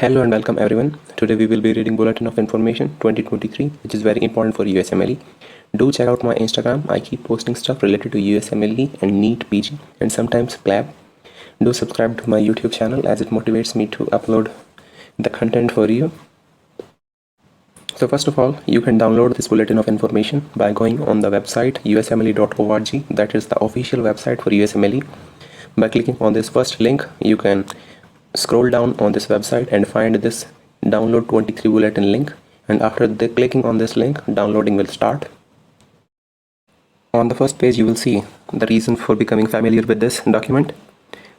Hello and welcome everyone. Today we will be reading Bulletin of Information 2023, which is very important for USMLE. Do check out my Instagram. I keep posting stuff related to USMLE and NEET PG and sometimes CLAB. Do subscribe to my YouTube channel as it motivates me to upload the content for you. So first of all, you can download this Bulletin of Information by going on the website usmle.org. That is the official website for USMLE. By clicking on this first link, you can scroll down on this website and find this download 23 bulletin link, and after clicking on this link, downloading will start. On the first page you will see the reason for becoming familiar with this document.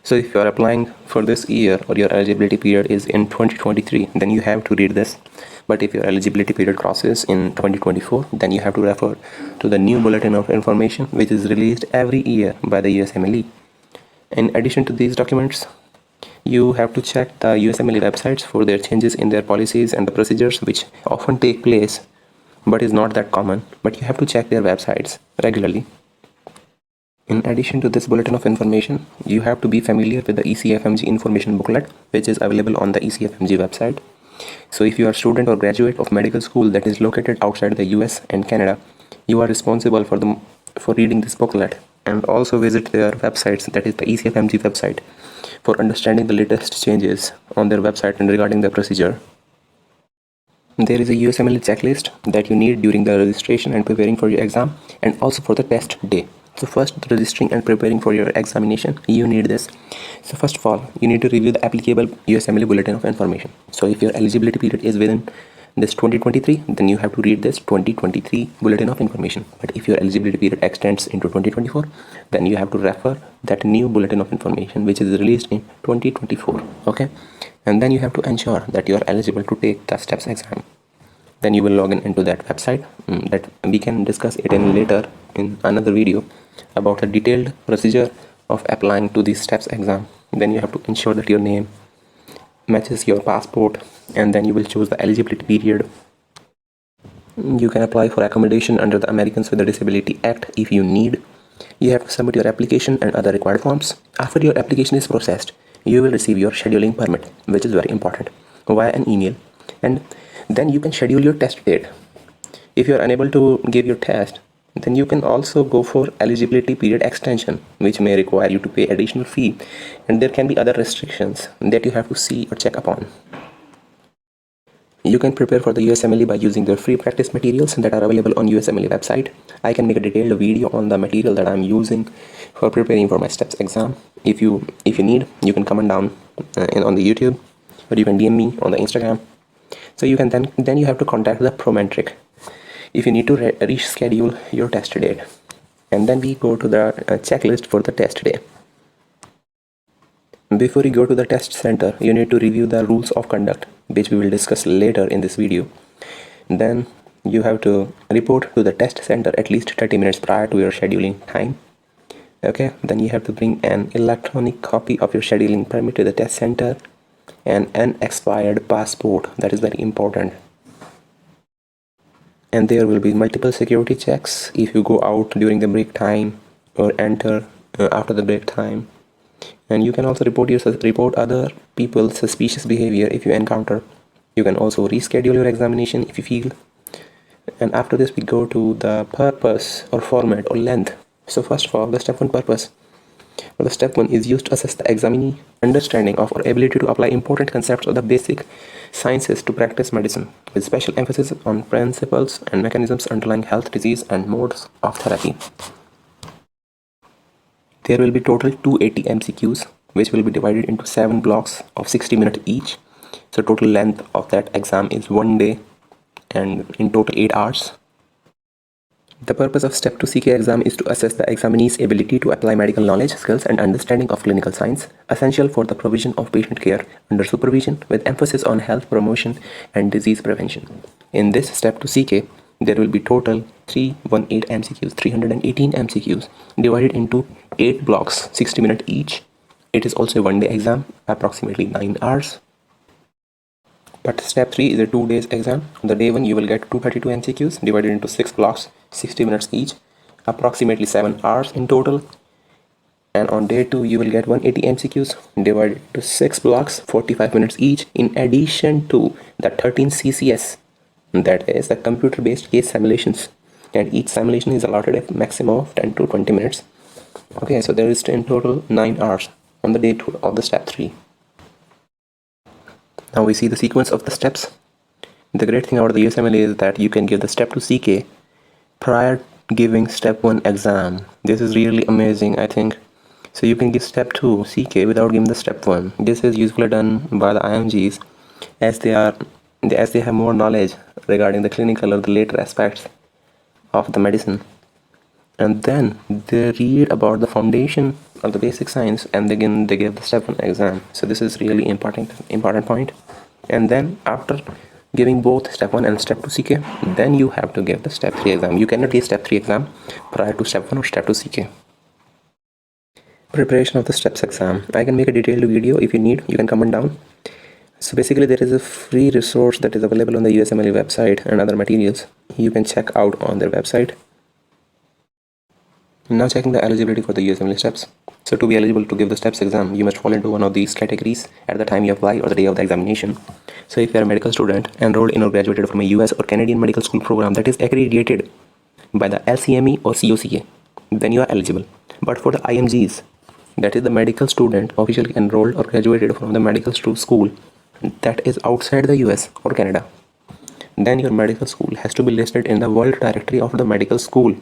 So if you are applying for this year or your eligibility period is in 2023, then you have to read this. But if your eligibility period crosses in 2024, then you have to refer to the new Bulletin of Information, which is released every year by the USMLE. In addition to these documents, you have to check the USMLE websites for their changes in their policies and the procedures, which often take place but is not that common, but you have to check their websites regularly. In addition to this Bulletin of Information, you have to be familiar with the ECFMG information booklet, which is available on the ECFMG website. So if you are a student or graduate of medical school that is located outside the US and Canada, you are responsible for reading this booklet and also visit their websites, that is the ECFMG website, for understanding the latest changes on their website and regarding the procedure. There is a USMLE checklist that you need during the registration and preparing for your exam, and also for the test day. So first, registering and preparing for your examination, you need this. So first of all, you need to review the applicable USMLE Bulletin of Information. So if your eligibility period is within this 2023, then you have to read this 2023 Bulletin of Information. But if your eligibility period extends into 2024, then you have to refer that new Bulletin of Information, which is released in 2024. Okay, and then you have to ensure that you are eligible to take the STEPS exam. Then you will log in into that website. That we can discuss it in later in another video about the detailed procedure of applying to the STEPS exam. Then you have to ensure that your name matches your passport, and then you will choose the eligibility period. You can apply for accommodation under the Americans with a Disability Act if you need. You have to submit your application and other required forms. After your application is processed, you will receive your scheduling permit, which is very important, via an email, and then you can schedule your test date. If you are unable to give your test, then you can also go for eligibility period extension, which may require you to pay additional fee, and there can be other restrictions that you have to see or check upon. You can prepare for the USMLE by using their free practice materials that are available on USMLE website. I can make a detailed video on the material that I'm using for preparing for my STEPS exam. If you need, you can comment down on the YouTube, or you can DM me on the Instagram. So you can then you have to contact the Prometric if you need to reschedule your test date. And then we go to the checklist for the test day. Before you go to the test center, you need to review the rules of conduct, which we will discuss later in this video. Then you have to report to the test center at least 30 minutes prior to your scheduling time. Okay, then you have to bring an electronic copy of your scheduling permit to the test center and an expired passport. That is very important. And there will be multiple security checks if you go out during the break time or enter after the break time. And you can also report other people's suspicious behavior if you encounter. You can also reschedule your examination if you feel. And after this, we go to the purpose or format or length. So first of all, the step 1 purpose. Well, the step 1 is used to assess the examinee understanding of or ability to apply important concepts of the basic sciences to practice medicine, with special emphasis on principles and mechanisms underlying health, disease, and modes of therapy. There will be total 280 MCQs, which will be divided into 7 blocks of 60 minutes each. So total length of that exam is 1 day and in total 8 hours. The purpose of Step 2 CK exam is to assess the examinee's ability to apply medical knowledge, skills, and understanding of clinical science, essential for the provision of patient care under supervision, with emphasis on health promotion and disease prevention. In this Step 2 CK, there will be total 318 MCQs, 318 MCQs, divided into 8 blocks, 60 minutes each. It is also a 1 day exam, approximately 9 hours. But Step 3 is a 2 days exam. On the day 1, you will get 232 MCQs divided into 6 blocks, 60 minutes each, approximately 7 hours in total. And on day 2 you will get 180 MCQs divided to 6 blocks, 45 minutes each, in addition to the 13 CCS, that is the computer based case simulations, and each simulation is allotted a maximum of 10 to 20 minutes. Okay, so there is in total 9 hours on the day 2 of the step 3. Now we see the sequence of the steps. The great thing about the USMLE is that you can give the step 2 CK prior giving step 1 exam. This is really amazing, I think. So you can give step 2 CK without giving the step 1. This is usually done by the IMGs as they have more knowledge regarding the clinical or the later aspects of the medicine. And then they read about the foundation of the basic science, and then they give the step 1 exam. So this is really important point. And then after giving both step 1 and step 2 CK, then you have to give the step 3 exam. You cannot give step 3 exam prior to step 1 or step 2 CK. Preparation of the steps exam. I can make a detailed video if you need. You can comment down. So basically there is a free resource that is available on the USMLE website and other materials you can check out on their website. Now checking the eligibility for the USMLE steps. So to be eligible to give the steps exam, you must fall into one of these categories at the time you apply or the day of the examination. So if you are a medical student enrolled in or graduated from a US or Canadian medical school program that is accredited by the LCME or COCA, then you are eligible. But for the IMGs, that is the medical student officially enrolled or graduated from the medical school that is outside the US or Canada, then your medical school has to be listed in the World Directory of the medical school.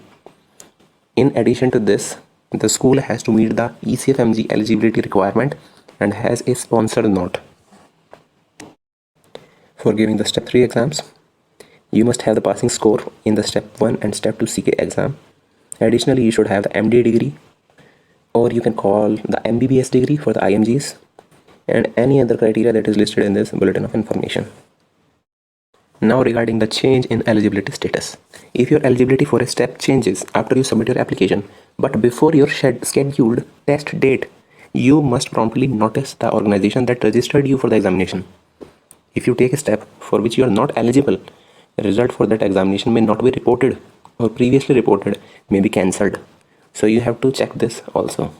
In addition to this, the school has to meet the ECFMG eligibility requirement and has a sponsored note. For giving the step 3 exams, you must have the passing score in the step 1 and step 2 CK exam. Additionally, you should have the MD degree, or you can call the MBBS degree for the IMGs, and any other criteria that is listed in this bulletin of information. Now regarding the change in eligibility status. If your eligibility for a step changes after you submit your application, but before your scheduled test date, you must promptly notice the organization that registered you for the examination. If you take a step for which you are not eligible, the result for that examination may not be reported, or previously reported may be cancelled. So you have to check this also.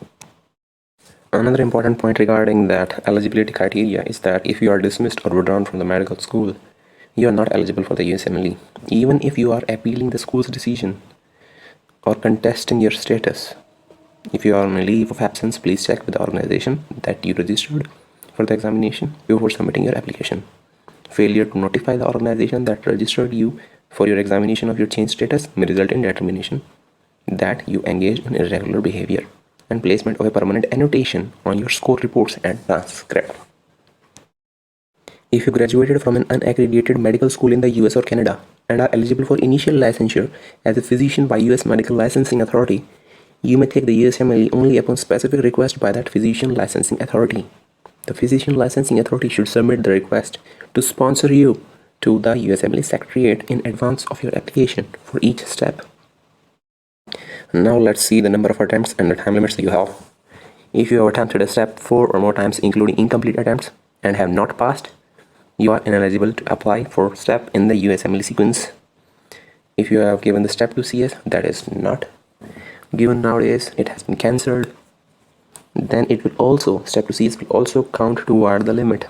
Another important point regarding that eligibility criteria is that if you are dismissed or withdrawn from the medical school, you are not eligible for the USMLE. Even if you are appealing the school's decision or contesting your status. If you are on a leave of absence, please check with the organization that you registered for the examination before submitting your application. Failure to notify the organization that registered you for your examination of your change status may result in determination that you engaged in irregular behavior and placement of a permanent annotation on your score reports and transcript. If you graduated from an unaccredited medical school in the US or Canada and are eligible for initial licensure as a physician by US Medical Licensing Authority, you may take the USMLE only upon specific request by that physician licensing authority. The physician licensing authority should submit the request to sponsor you to the USMLE Secretariat in advance of your application for each step. Now let's see the number of attempts and the time limits you have. If you have attempted a step 4 or more times including incomplete attempts and have not passed, you are ineligible to apply for step in the USMLE sequence. If you have given the step 2 CS that is not given nowadays, it has been cancelled, then it will also, step 2 CS will also count toward the limit.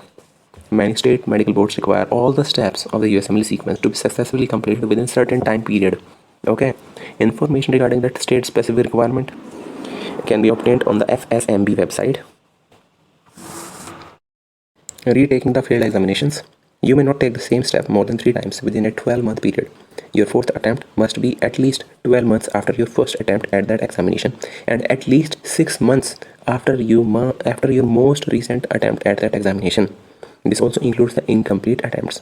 Many state medical boards require all the steps of the USMLE sequence to be successfully completed within a certain time period. Okay, information regarding that state specific requirement can be obtained on the FSMB website. Retaking the failed examinations. You may not take the same step more than 3 times within a 12-month period. Your 4th attempt must be at least 12 months after your first attempt at that examination and at least 6 months after your most recent attempt at that examination. This also includes the incomplete attempts.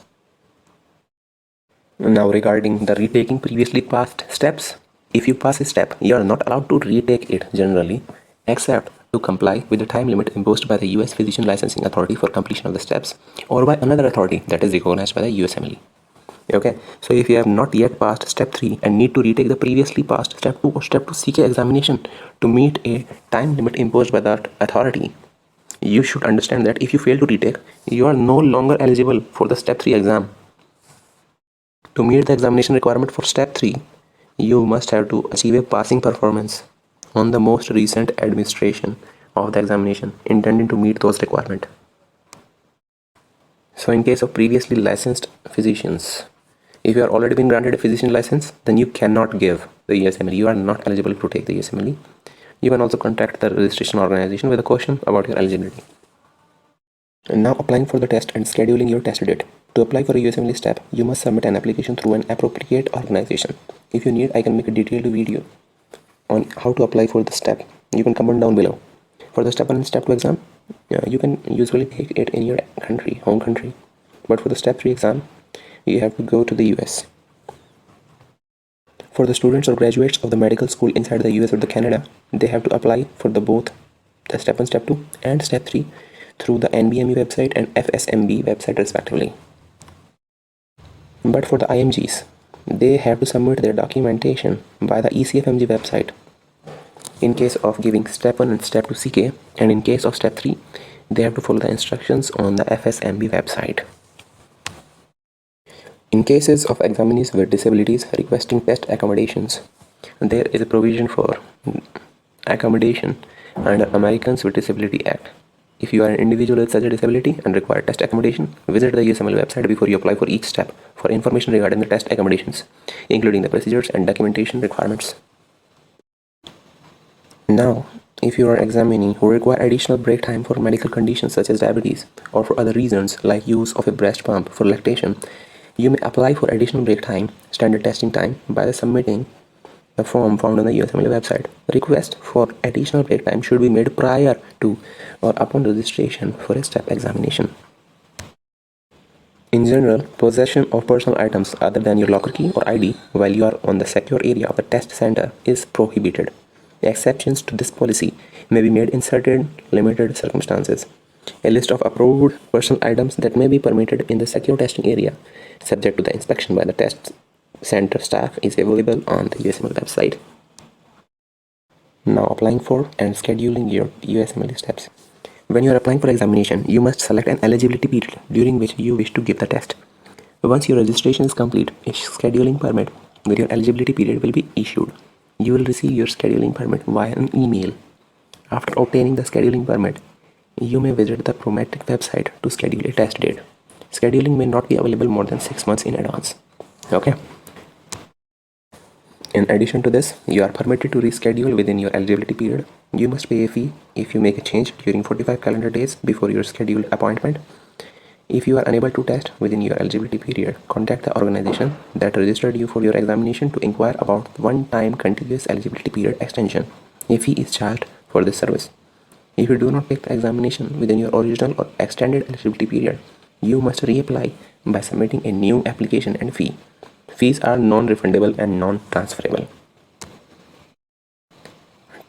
Now regarding the retaking previously passed steps. If you pass a step, you are not allowed to retake it generally, except to comply with the time limit imposed by the US Physician Licensing Authority for completion of the steps, or by another authority that is recognized by the USMLE. Okay, so if you have not yet passed step 3 and need to retake the previously passed step 2 or step 2 CK examination to meet a time limit imposed by that authority, you should understand that if you fail to retake, you are no longer eligible for the step 3 exam. To meet the examination requirement for step 3, you must have to achieve a passing performance on the most recent administration of the examination intending to meet those requirements. So in case of previously licensed physicians, if you are already been granted a physician license, then you cannot give the USMLE. You are not eligible to take the USMLE. You can also contact the registration organization with a question about your eligibility. And now applying for the test and scheduling your test date. To apply for a USMLE step, you must submit an application through an appropriate organization. If you need, I can make a detailed video on how to apply for the step. You can comment down below. For the step 1 and step 2 exam, you can usually take it in your country, home country. But for the step 3 exam, you have to go to the US. For the students or graduates of the medical school inside the US or the Canada, they have to apply for both the step 1, step 2 and step 3 through the NBME website and FSMB website respectively. But for the IMGs, they have to submit their documentation by the ECFMG website in case of giving step 1 and step 2 CK, and in case of step 3, they have to follow the instructions on the FSMB website. In cases of examinees with disabilities requesting test accommodations, there is a provision for accommodation under Americans with Disability Act. If you are an individual with such a disability and require test accommodation, visit the USMLE website before you apply for each step for information regarding the test accommodations, including the procedures and documentation requirements. Now, if you are examining who require additional break time for medical conditions such as diabetes or for other reasons like use of a breast pump for lactation, you may apply for additional break time, standard testing time, by submitting the form found on the USMLE website. The request for additional break time should be made prior to or upon registration for a step examination. In general, possession of personal items other than your locker key or ID while you are on the secure area of the test center is prohibited. Exceptions to this policy may be made in certain limited circumstances. A list of approved personal items that may be permitted in the secure testing area, subject to the inspection by the test center staff, is available on the USMLE website. Now applying for and scheduling your USMLE steps. When you are applying for examination, you must select an eligibility period during which you wish to give the test. Once your registration is complete, a scheduling permit with your eligibility period will be issued. You will receive your scheduling permit via an email. After obtaining the scheduling permit, you may visit the Prometric website to schedule a test date. Scheduling may not be available more than 6 months in advance. Okay. In addition to this, you are permitted to reschedule within your eligibility period. You must pay a fee if you make a change during 45 calendar days before your scheduled appointment. If you are unable to test within your eligibility period, contact the organization that registered you for your examination to inquire about one-time continuous eligibility period extension. A fee is charged for this service. If you do not take the examination within your original or extended eligibility period, you must reapply by submitting a new application and fee. Fees are non-refundable and non-transferable.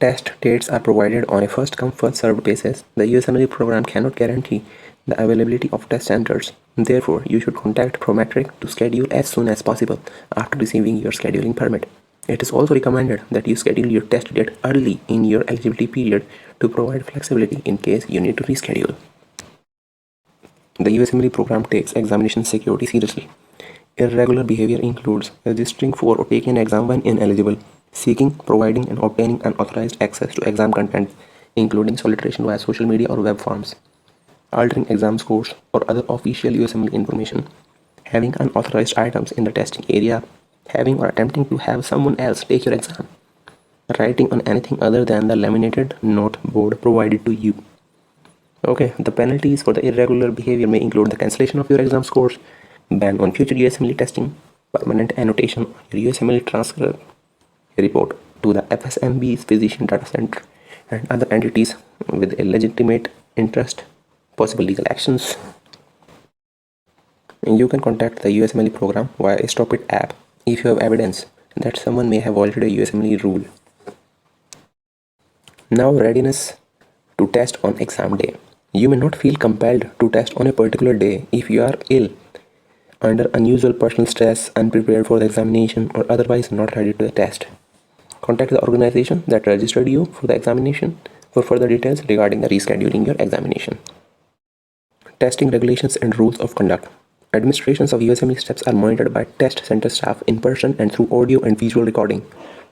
Test dates are provided on a first-come, first-served basis. The USMLE program cannot guarantee the availability of test centers. Therefore, you should contact Prometric to schedule as soon as possible after receiving your scheduling permit. It is also recommended that you schedule your test date early in your eligibility period to provide flexibility in case you need to reschedule. The USMLE program takes examination security seriously. Irregular behavior includes registering for or taking an exam when ineligible, seeking, providing, and obtaining unauthorized access to exam content, including solicitation via social media or web forms, altering exam scores or other official USMLE information, having unauthorized items in the testing area, having or attempting to have someone else take your exam, writing on anything other than the laminated note board provided to you. Okay, the penalties for the irregular behavior may include the cancellation of your exam scores, ban on future USMLE testing, permanent annotation on your USMLE transcript, report to the FSMB's Physician Data Center and other entities with a legitimate interest, possible legal actions. You can contact the USMLE program via a Stop It app if you have evidence that someone may have violated a USMLE rule. Now, readiness to test on exam day. You may not feel compelled to test on a particular day if you are ill, under unusual personal stress, unprepared for the examination, or otherwise not ready to the test. Contact the organization that registered you for the examination for further details regarding the rescheduling your examination. Testing regulations and rules of conduct. Administrations of USMLE steps are monitored by test center staff in person and through audio and visual recording.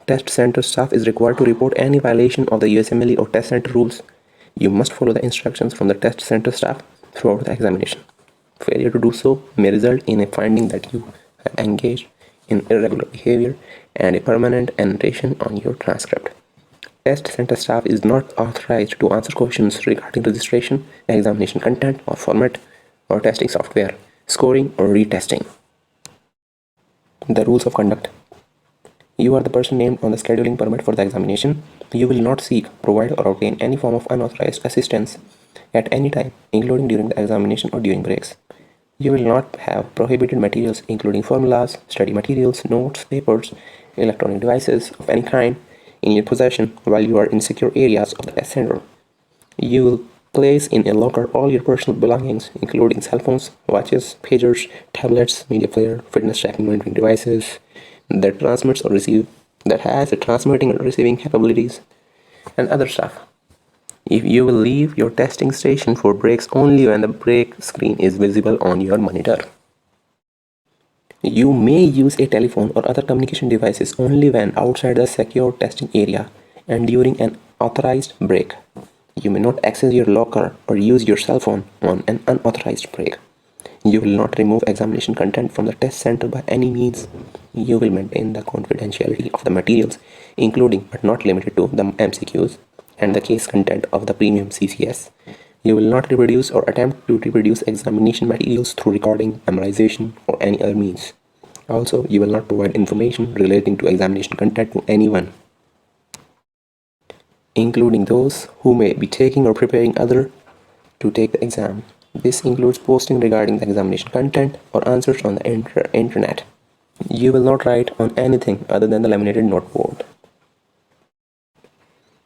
Test center staff is required to report any violation of the USMLE or test center rules. You must follow the instructions from the test center staff throughout the examination. Failure to do so may result in a finding that you have engaged in irregular behavior and a permanent annotation on your transcript. Test center staff is not authorized to answer questions regarding registration, examination content or format, or testing software, scoring or retesting. The rules of conduct. You are the person named on the scheduling permit for the examination. You will not seek, provide or obtain any form of unauthorized assistance at any time, including during the examination or during breaks. You will not have prohibited materials including formulas, study materials, notes, papers, electronic devices of any kind in your possession while you are in secure areas of the test center. You will place in a locker all your personal belongings including cell phones, watches, pagers, tablets, media player, fitness tracking monitoring devices that transmits or receive that has a transmitting or receiving capabilities and other stuff. If you will leave your testing station for breaks only when the break screen is visible on your monitor. You may use a telephone or other communication devices only when outside the secure testing area and during an authorized break. You may not access your locker or use your cell phone on an unauthorized break. You will not remove examination content from the test center by any means. You will maintain the confidentiality of the materials, including but not limited to the MCQs and the case content of the premium CCS. You will not reproduce or attempt to reproduce examination materials through recording, memorization, or any other means. Also, you will not provide information relating to examination content to anyone, including those who may be taking or preparing other to take the exam. This includes posting regarding the examination content or answers on the internet. You will not write on anything other than the laminated noteboard.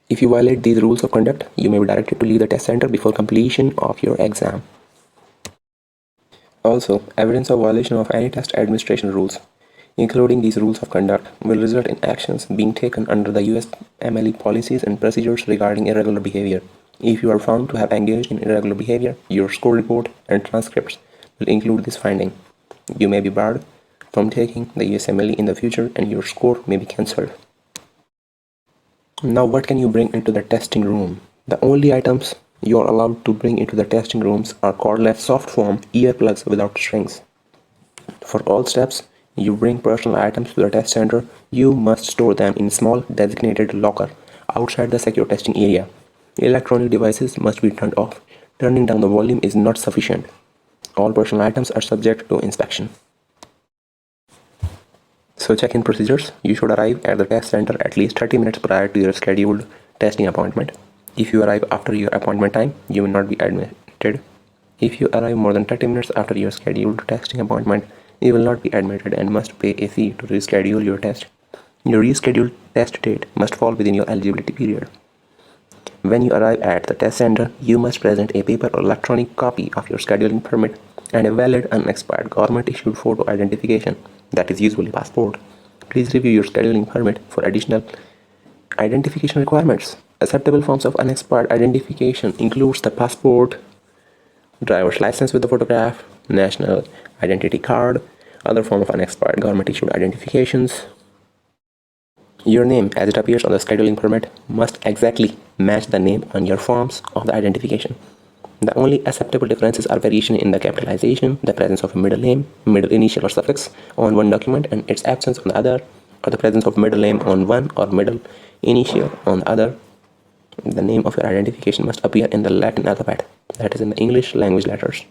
If you violate these rules of conduct, you may be directed to leave the test center before completion of your exam. Also, evidence of violation of any test administration rules, including these rules of conduct, will result in actions being taken under the USMLE policies and procedures regarding irregular behavior. If you are found to have engaged in irregular behavior, your score report and transcripts will include this finding. You may be barred from taking the USMLE in the future and your score may be cancelled. Now, what can you bring into the testing room? The only items you are allowed to bring into the testing rooms are cordless soft foam earplugs without strings. For all steps you bring personal items to the test center, you must store them in a small designated locker outside the secure testing area. Electronic devices must be turned off. Turning down the volume is not sufficient. All personal items are subject to inspection. So check-in procedures. You should arrive at the test center at least 30 minutes prior to your scheduled testing appointment. If you arrive after your appointment time, you will not be admitted. If you arrive more than 30 minutes after your scheduled testing appointment, you will not be admitted and must pay a fee to reschedule your test. Your rescheduled test date must fall within your eligibility period. When you arrive at the test center, you must present a paper or electronic copy of your scheduling permit and a valid unexpired government-issued photo identification, that is usually passport. Please review your scheduling permit for additional identification requirements. Acceptable forms of unexpired identification includes the passport, driver's license with the photograph, national identity card, other form of unexpired government-issued identifications. Your name, as it appears on the scheduling permit, must exactly match the name on your forms of the identification. The only acceptable differences are variation in the capitalization, the presence of a middle name, middle initial or suffix on one document and its absence on the other, or the presence of middle name on one or middle initial on the other. The name of your identification must appear in the Latin alphabet, that is in the English language letters.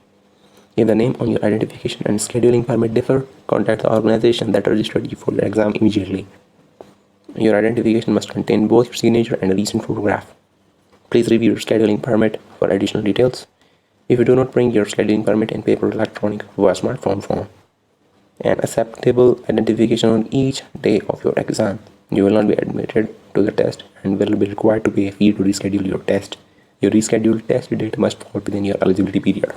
If the name on your identification and scheduling permit differ, contact the organization that registered you for your exam immediately. Your identification must contain both your signature and a recent photograph. Please review your scheduling permit for additional details. If you do not bring your scheduling permit in paper, electronic, or smartphone form, an acceptable identification on each day of your exam, you will not be admitted to the test and will be required to pay a fee to reschedule your test. Your rescheduled test date must fall within your eligibility period.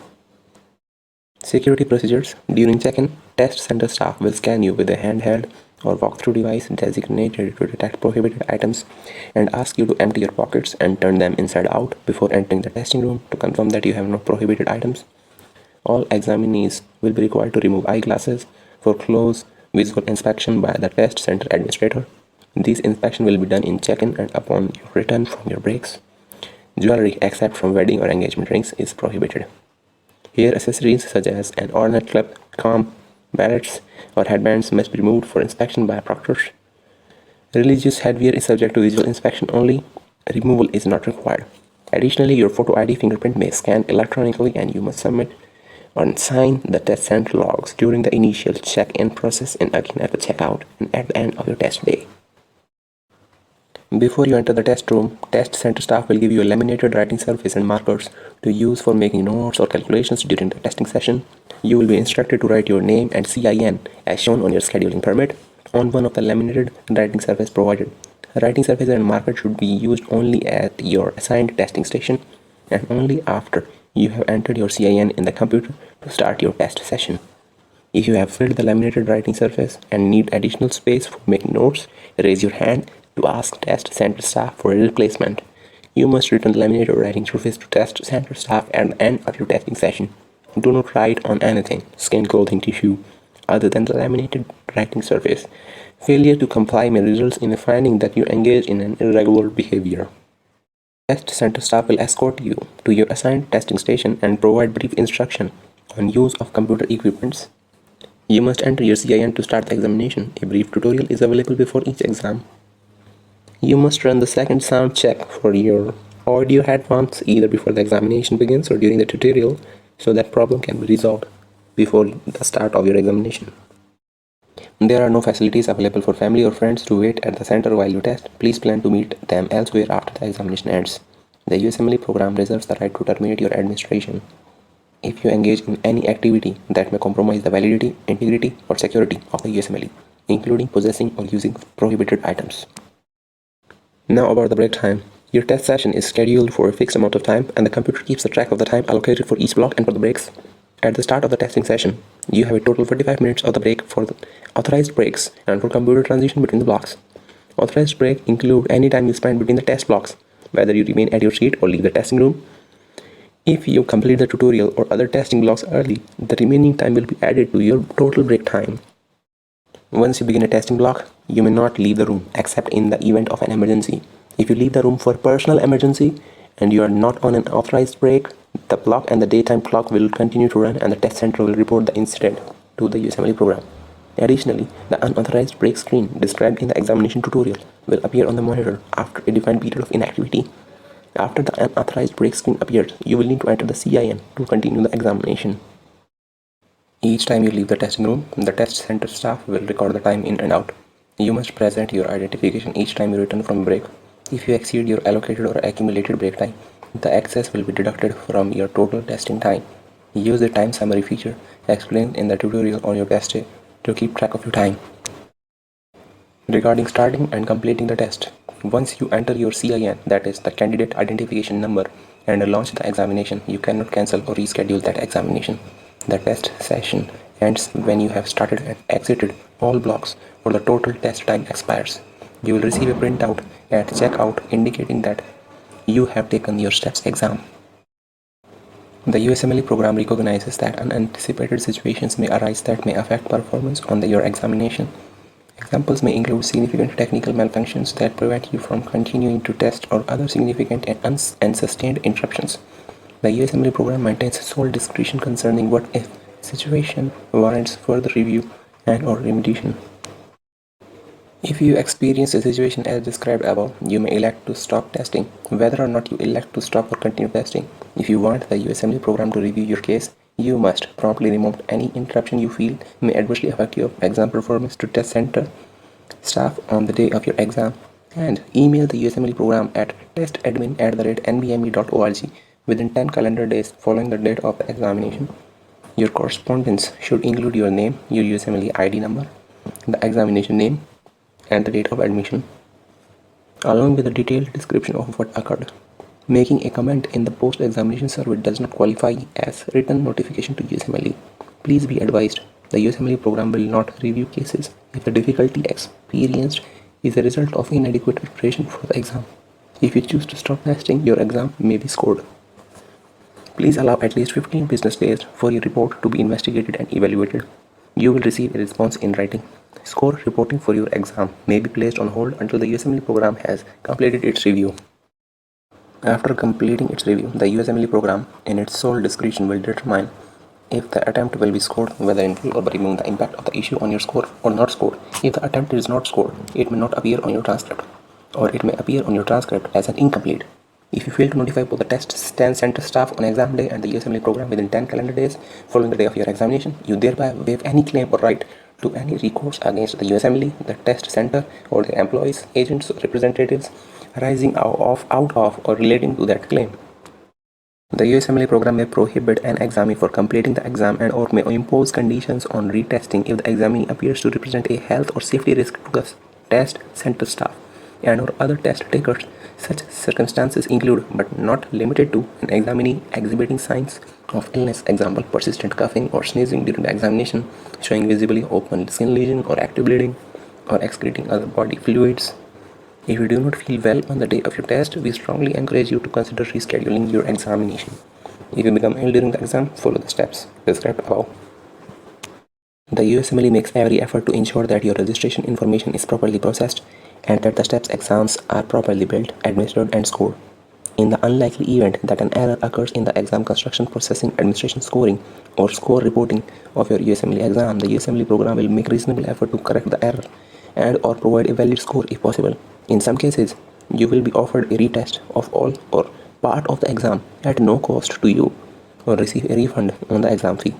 Security procedures. During check-in, test center staff will scan you with a handheld or walk-through device designated to detect prohibited items and ask you to empty your pockets and turn them inside out before entering the testing room to confirm that you have no prohibited items. All examinees will be required to remove eyeglasses for close visual inspection by the test center administrator. These inspections will be done in check-in and upon your return from your breaks. Jewelry, except from wedding or engagement rings, is prohibited. Hair accessories such as an ornate clip, comb, barrettes, or headbands must be removed for inspection by proctors. Religious headwear is subject to visual inspection only. Removal is not required. Additionally, your photo ID fingerprint may scan electronically and you must submit or sign the test center logs during the initial check-in process and again at the checkout and at the end of your test day. Before you enter the test room, test center staff will give you a laminated writing surface and markers to use for making notes or calculations during the testing session. You will be instructed to write your name and CIN as shown on your scheduling permit on one of the laminated writing surface provided. Writing surface and marker should be used only at your assigned testing station and only after you have entered your CIN in the computer to start your test session. If you have filled the laminated writing surface and need additional space for making notes, raise your hand to ask test center staff for a replacement. You must return the laminated writing surface to test center staff at the end of your testing session. Do not write on anything, skin, clothing, tissue, other than the laminated writing surface. Failure to comply may result in a finding that you engage in an irregular behavior. Test center staff will escort you to your assigned testing station and provide brief instruction on use of computer equipments. You must enter your CIN to start the examination. A brief tutorial is available before each exam. You must run the second sound check for your audio headphones either before the examination begins or during the tutorial so that problem can be resolved before the start of your examination. There are no facilities available for family or friends to wait at the center while you test. Please plan to meet them elsewhere after the examination ends. The USMLE program reserves the right to terminate your administration if you engage in any activity that may compromise the validity, integrity, or security of the USMLE, including possessing or using prohibited items. Now about the break time. Your test session is scheduled for a fixed amount of time and the computer keeps the track of the time allocated for each block and for the breaks. At the start of the testing session, you have a total of 45 minutes of the break for the authorized breaks and for computer transition between the blocks. Authorized break include any time you spend between the test blocks, whether you remain at your seat or leave the testing room. If you complete the tutorial or other testing blocks early, the remaining time will be added to your total break time. Once you begin a testing block, you may not leave the room except in the event of an emergency. If you leave the room for personal emergency and you are not on an authorized break, the block and the daytime clock will continue to run and the test center will report the incident to the USMLE program. Additionally, the unauthorized break screen described in the examination tutorial will appear on the monitor after a defined period of inactivity. After the unauthorized break screen appears, you will need to enter the CIN to continue the examination. Each time you leave the testing room, the test center staff will record the time in and out. You must present your identification each time you return from break. If you exceed your allocated or accumulated break time, the excess will be deducted from your total testing time. Use the time summary feature explained in the tutorial on your test day to keep track of your time. Regarding starting and completing the test, once you enter your CIN, that is the candidate identification number, and launch the examination, you cannot cancel or reschedule that examination. The test session ends when you have started and exited all blocks or the total test time expires. You will receive a printout at checkout indicating that you have taken your STEPS exam. The USMLE program recognizes that unanticipated situations may arise that may affect performance on your examination. Examples may include significant technical malfunctions that prevent you from continuing to test or other significant and sustained interruptions. The USMLE program maintains sole discretion concerning what if situation warrants further review and or remediation. If you experience a situation as described above, you may elect to stop testing. Whether or not you elect to stop or continue testing, if you want the USMLE program to review your case, you must promptly remove any interruption you feel may adversely affect your exam performance to test center staff on the day of your exam, and email the USMLE program at testadmin@nbme.org within 10 calendar days following the date of the examination. Your correspondence should include your name, your USMLE ID number, the examination name, and the date of admission, along with a detailed description of what occurred. Making a comment in the post-examination survey does not qualify as written notification to USMLE. Please be advised, the USMLE program will not review cases if the difficulty experienced is a result of inadequate preparation for the exam. If you choose to stop testing, your exam may be scored. Please allow at least 15 business days for your report to be investigated and evaluated. You will receive a response in writing. Score reporting for your exam may be placed on hold until the USMLE program has completed its review. After completing its review, the USMLE program, in its sole discretion, will determine if the attempt will be scored, whether in full or by removing the impact of the issue on your score or not scored. If the attempt is not scored, it may not appear on your transcript, or it may appear on your transcript as an incomplete. If you fail to notify both the test center staff on exam day and the USMLE program within 10 calendar days following the day of your examination, you thereby waive any claim or right to any recourse against the USMLE, the test center, or their employees, agents, or representatives arising out of or relating to that claim. The USMLE program may prohibit an examinee for completing the exam and or may impose conditions on retesting if the examinee appears to represent a health or safety risk to the test center staff and or other test takers. Such circumstances include, but not limited to, an examinee exhibiting signs of illness, example, persistent coughing or sneezing during the examination, showing visibly open skin lesion or active bleeding, or excreting other body fluids. If you do not feel well on the day of your test, we strongly encourage you to consider rescheduling your examination. If you become ill during the exam, follow the steps described above. The USMLE makes every effort to ensure that your registration information is properly processed and that the STEPS exams are properly built, administered, and scored. In the unlikely event that an error occurs in the exam construction, processing, administration, scoring, or score reporting of your USMLE exam, the USMLE program will make reasonable effort to correct the error and or provide a valid score if possible. In some cases, you will be offered a retest of all or part of the exam at no cost to you or receive a refund on the exam fee.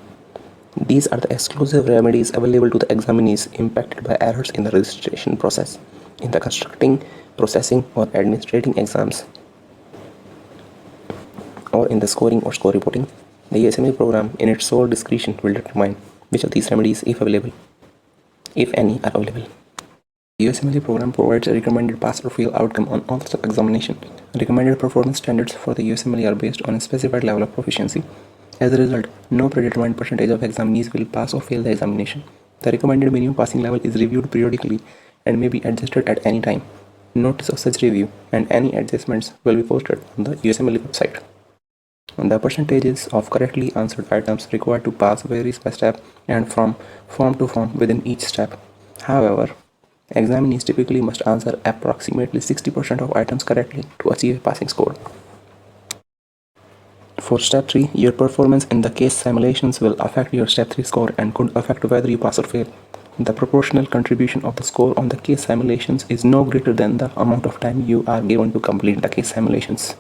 These are the exclusive remedies available to the examinees impacted by errors in the registration process, in the constructing, processing, or administrating exams, or in the scoring or score reporting. The USMLE program, in its sole discretion, will determine which of these remedies, if available, if any, are available. The USMLE program provides a recommended pass or fail outcome on all step examination. Recommended performance standards for the USMLE are based on a specified level of proficiency. As a result, no predetermined percentage of examinees will pass or fail the examination. The recommended minimum passing level is reviewed periodically and may be adjusted at any time. Notice of such review and any adjustments will be posted on the USMLE website. The percentages of correctly answered items required to pass varies by step and from form to form within each step. However, examinees typically must answer approximately 60% of items correctly to achieve a passing score. For Step 3, your performance in the case simulations will affect your Step 3 score and could affect whether you pass or fail. The proportional contribution of the score on the case simulations is no greater than the amount of time you are given to complete the case simulations.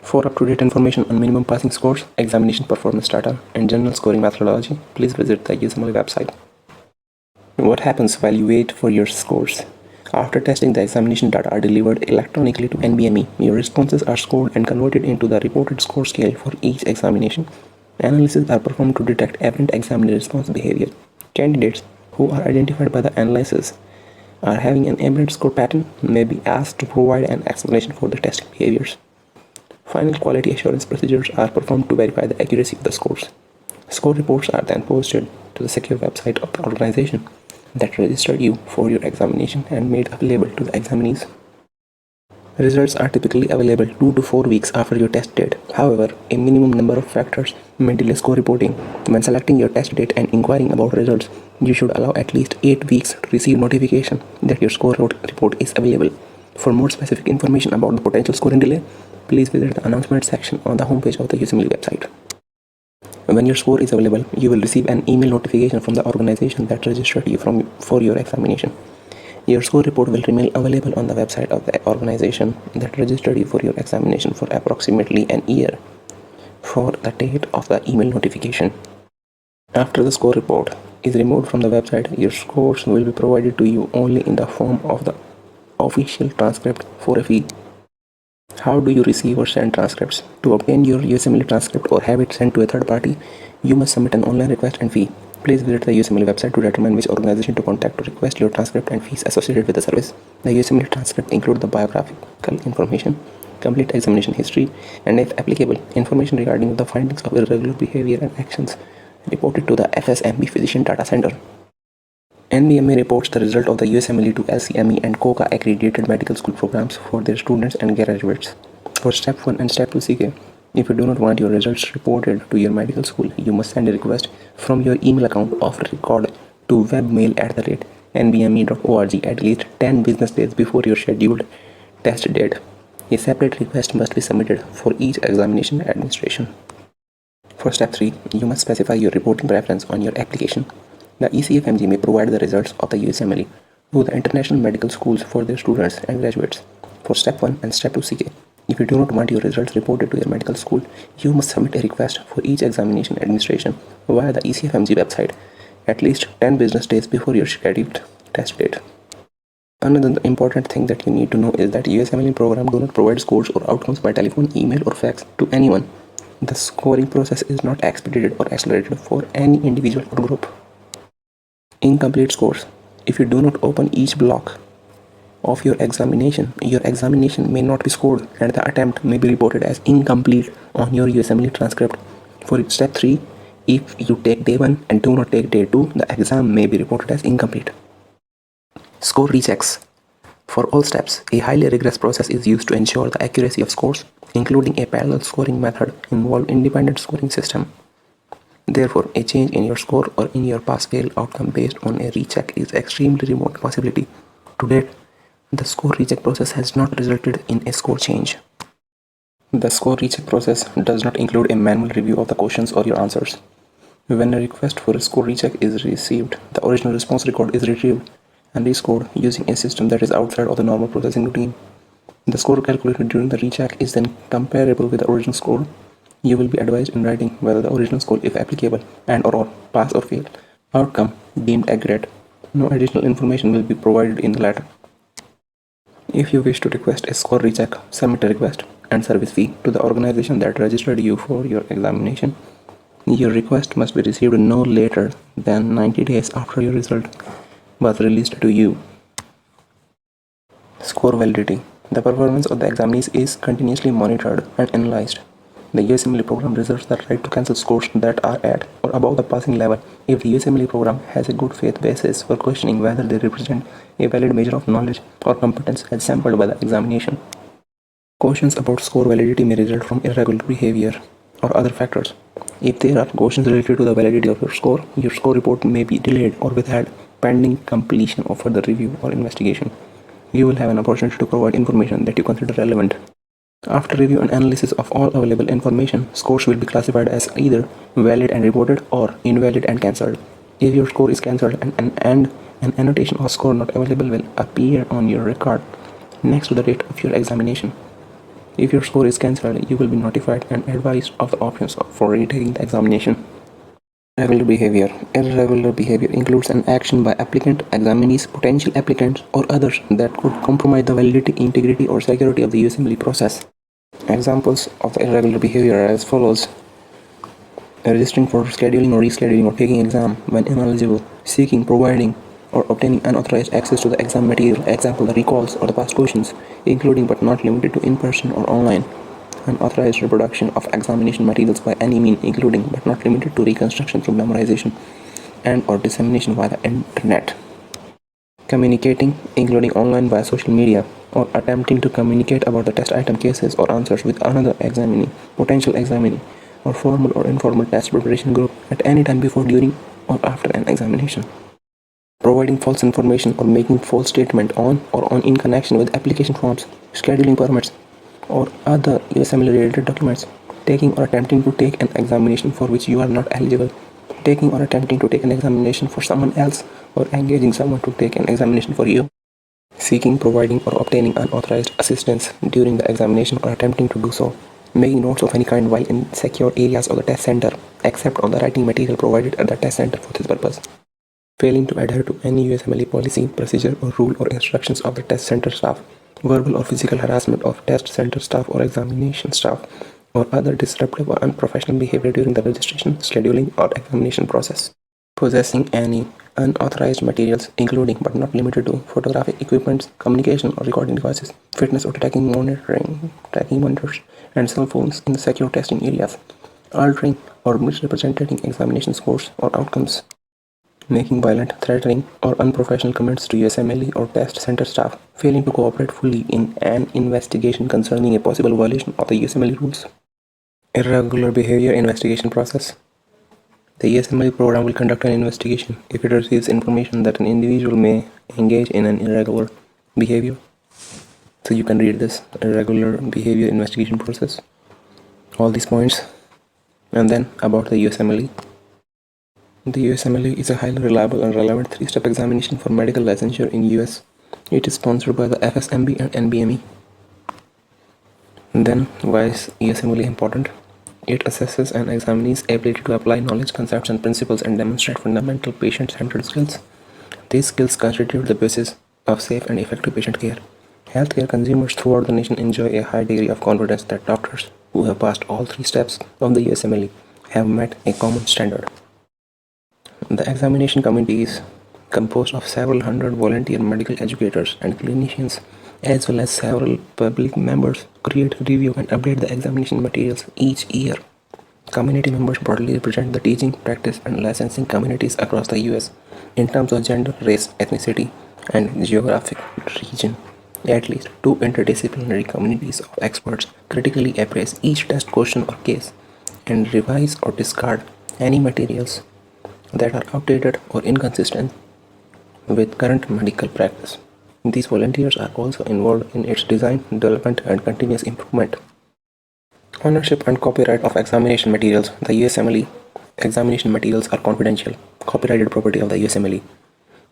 For up-to-date information on minimum passing scores, examination performance data, and general scoring methodology, please visit the USMLE website. What happens while you wait for your scores? After testing, the examination data are delivered electronically to NBME. Your responses are scored and converted into the reported score scale for each examination. Analyses are performed to detect aberrant examiner response behavior. Candidates who are identified by the analysis are having an aberrant score pattern may be asked to provide an explanation for the testing behaviors. Final quality assurance procedures are performed to verify the accuracy of the scores. Score reports are then posted to the secure website of the organization that registered you for your examination and made available to the examinees. Results are typically available 2 to 4 weeks after your test date. However, a minimum number of factors may delay score reporting. When selecting your test date and inquiring about results, you should allow at least 8 weeks to receive notification that your score report is available. For more specific information about the potential scoring delay, please visit the announcement section on the homepage of the USMLE website. When your score is available, you will receive an email notification from the organization that registered you for your examination. Your score report will remain available on the website of the organization that registered you for your examination for approximately an year for the date of the email notification. After the score report is removed from the website, your scores will be provided to you only in the form of the official transcript for a fee. How do you receive or send transcripts? To obtain your USMLE transcript or have it sent to a third party, you must submit an online request and fee. Please visit the USMLE website to determine which organization to contact to request your transcript and fees associated with the service. The USMLE transcript includes the biographical information, complete examination history, and if applicable, information regarding the findings of irregular behavior and actions reported to the FSMB Physician Data Center. NBMA reports the result of the USMLE to LCME and COCA accredited medical school programs for their students and graduates. For Step 1 and Step 2 CK, if you do not want your results reported to your medical school, you must send a request from your email account of record to webmail@nbme.org at least 10 business days before your scheduled test date. A separate request must be submitted for each examination administration. For step 3, you must specify your reporting preference on your application. The ECFMG may provide the results of the USMLE to the international medical schools for their students and graduates. For step 1 and step 2 CK, if you do not want your results reported to your medical school, you must submit a request for each examination administration via the ECFMG website at least 10 business days before your scheduled test date. Another important thing that you need to know is that USMLE program do not provide scores or outcomes by telephone, email or fax to anyone. The scoring process is not expedited or accelerated for any individual or group. Incomplete scores. If you do not open each block of your examination may not be scored and the attempt may be reported as incomplete on your USMLE transcript. For step 3, if you take day 1 and do not take day 2, the exam may be reported as incomplete. Score rechecks. For all steps, a highly rigorous process is used to ensure the accuracy of scores, including a parallel scoring method involving independent scoring system. Therefore, a change in your score or in your pass-fail outcome based on a recheck is extremely remote possibility. To date, the score recheck process has not resulted in a score change. The score recheck process does not include a manual review of the questions or your answers. When a request for a score recheck is received, the original response record is retrieved and rescored using a system that is outside of the normal processing routine. The score calculated during the recheck is then comparable with the original score. You will be advised in writing whether the original score, if applicable, and or pass or fail outcome deemed accurate. No additional information will be provided in the letter. If you wish to request a score recheck, submit a request and service fee to the organization that registered you for your examination. Your request must be received no later than 90 days after your result was released to you. Score validity. The performance of the examinees is continuously monitored and analyzed. The USMLE program reserves the right to cancel scores that are at or above the passing level if the USMLE program has a good faith basis for questioning whether they represent a valid measure of knowledge or competence as sampled by the examination. Questions about score validity may result from irregular behavior or other factors. If there are questions related to the validity of your score report may be delayed or withheld pending completion of further review or investigation. You will have an opportunity to provide information that you consider relevant. After review and analysis of all available information, scores will be classified as either valid and reported or invalid and cancelled. If your score is cancelled and an annotation or score not available will appear on your record next to the date of your examination. If your score is cancelled, you will be notified and advised of the options for retaking the examination. Irregular behavior. Irregular behavior includes an action by applicant, examinees, potential applicants, or others that could compromise the validity, integrity, or security of the USMLE process. Examples of the irregular behavior are as follows: registering for scheduling or rescheduling or taking exam when ineligible, seeking, providing, or obtaining unauthorized access to the exam material, example the recalls or the past questions, including but not limited to in-person or online. Unauthorized reproduction of examination materials by any means, including but not limited to reconstruction through memorization and or dissemination via the internet. Communicating, including online via social media, or attempting to communicate about the test item cases or answers with another examinee, potential examinee, or formal or informal test preparation group at any time before, during, or after an examination. Providing false information or making false statement on or in connection with application forms, scheduling permits, or other USMLE related documents. Taking or attempting to take an examination for which you are not eligible. Taking or attempting to take an examination for someone else, or engaging someone to take an examination for you. Seeking, providing, or obtaining unauthorized assistance during the examination or attempting to do so. Making notes of any kind while in secure areas of the test center, except on the writing material provided at the test center for this purpose. Failing to adhere to any USMLE policy, procedure, or rule or instructions of the test center staff. Verbal or physical harassment of test center staff or examination staff, or other disruptive or unprofessional behavior during the registration, scheduling, or examination process. Possessing any unauthorized materials, including but not limited to photographic equipment, communication or recording devices, fitness or tracking monitors, and cell phones in the secure testing areas. Altering or misrepresenting examination scores or outcomes. Making violent, threatening, or unprofessional comments to USMLE or test center staff, failing to cooperate fully in an investigation concerning a possible violation of the USMLE rules. Irregular behavior investigation process. The USMLE program will conduct an investigation if it receives information that an individual may engage in an irregular behavior. So you can read this irregular behavior investigation process, all these points. And then about the USMLE. The USMLE is a highly reliable and relevant 3-step examination for medical licensure in US. It is sponsored by the FSMB and NBME. And then why is USMLE important? It assesses an examinee's ability to apply knowledge, concepts and principles and demonstrate fundamental patient-centered skills. These skills constitute the basis of safe and effective patient care. Healthcare consumers throughout the nation enjoy a high degree of confidence that doctors who have passed all 3 steps of the USMLE have met a common standard. The examination committee is composed of several hundred volunteer medical educators and clinicians, as well as several public members who create, review and update the examination materials each year. Community members broadly represent the teaching, practice and licensing communities across the US in terms of gender, race, ethnicity and geographic region. At least 2 interdisciplinary communities of experts critically appraise each test question or case and revise or discard any materials that are outdated or inconsistent with current medical practice. These volunteers are also involved in its design, development and continuous improvement. Ownership and copyright of examination materials. The USMLE examination materials are confidential, copyrighted property of the USMLE.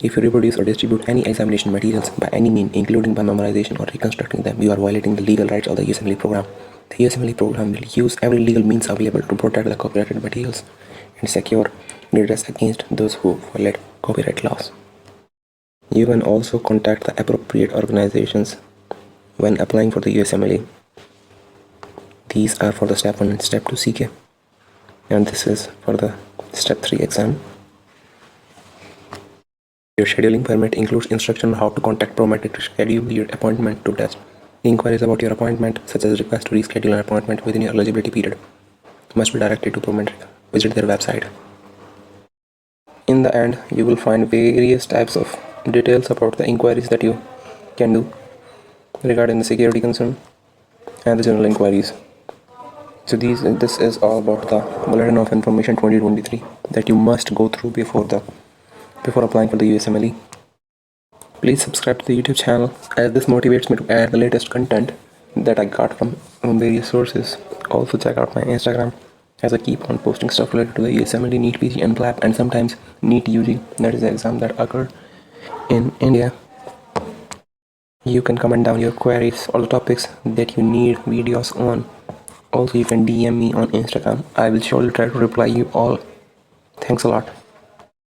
If you reproduce or distribute any examination materials by any means, including by memorization or reconstructing them, you are violating the legal rights of the USMLE program. The USMLE program will use every legal means available to protect the copyrighted materials and secure redress against those who violate copyright laws. You can also contact the appropriate organizations when applying for the USMLE. These are for the Step 1 and Step 2 CK, and this is for the Step 3 exam. Your scheduling permit includes instruction on how to contact ProMedic to schedule your appointment to test. Inquiries about your appointment, such as request to reschedule an appointment within your eligibility period, must be directed to ProMedic. Visit their website. In the end, you will find various types of details about the inquiries that you can do regarding the security concern and the general inquiries. So this is all about the Bulletin of Information 2023 that you must go through before applying for the USMLE. Please subscribe to the YouTube channel, as this motivates me to add the latest content that I got from various sources. Also check out my Instagram, as I keep on posting stuff related to the USMLE, NEET PG and CLAP, and sometimes NEET UG, that is the exam that occurred in India. You can comment down your queries or the topics that you need videos on. Also, you can DM me on Instagram. I will surely try to reply you all. Thanks a lot.